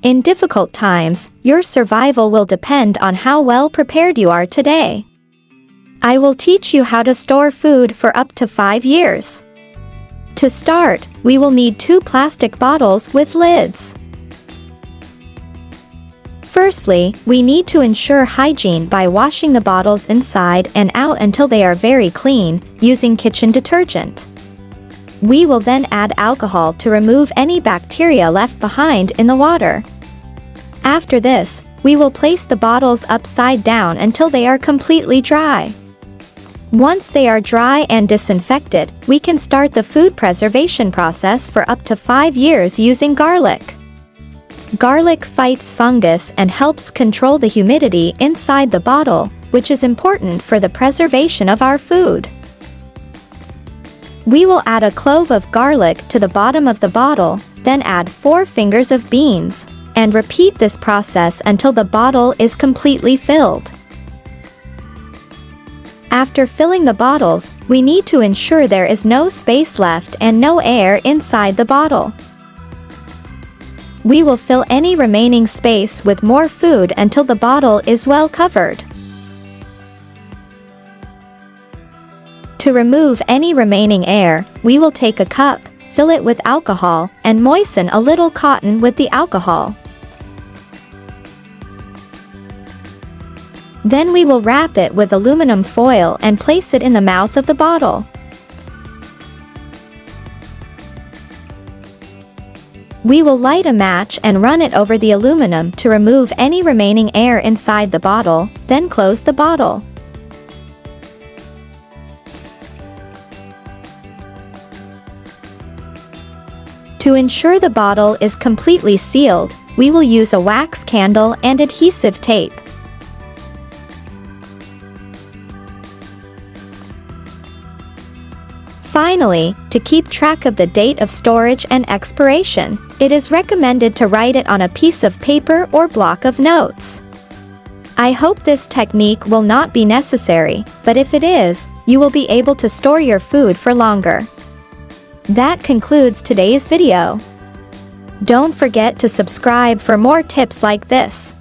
In difficult times, your survival will depend on how well prepared you are today. I will teach you how to store food for up to 5 years. To start, we will need 2 plastic bottles with lids. Firstly, we need to ensure hygiene by washing the bottles inside and out until they are very clean, using kitchen detergent. We will then add alcohol to remove any bacteria left behind in the water. After this, we will place the bottles upside down until they are completely dry. Once they are dry and disinfected, we can start the food preservation process for up to 5 years using garlic. Garlic fights fungus and helps control the humidity inside the bottle, which is important for the preservation of our food. We will add a clove of garlic to the bottom of the bottle, then add 4 fingers of beans, and repeat this process until the bottle is completely filled. After filling the bottles, we need to ensure there is no space left and no air inside the bottle. We will fill any remaining space with more food until the bottle is well covered. To remove any remaining air, we will take a cup, fill it with alcohol, and moisten a little cotton with the alcohol. Then we will wrap it with aluminum foil and place it in the mouth of the bottle. We will light a match and run it over the aluminum to remove any remaining air inside the bottle, then close the bottle. To ensure the bottle is completely sealed, we will use a wax candle and adhesive tape. Finally, to keep track of the date of storage and expiration, it is recommended to write it on a piece of paper or block of notes. I hope this technique will not be necessary, but if it is, you will be able to store your food for longer. That concludes today's video. Don't forget to subscribe for more tips like this.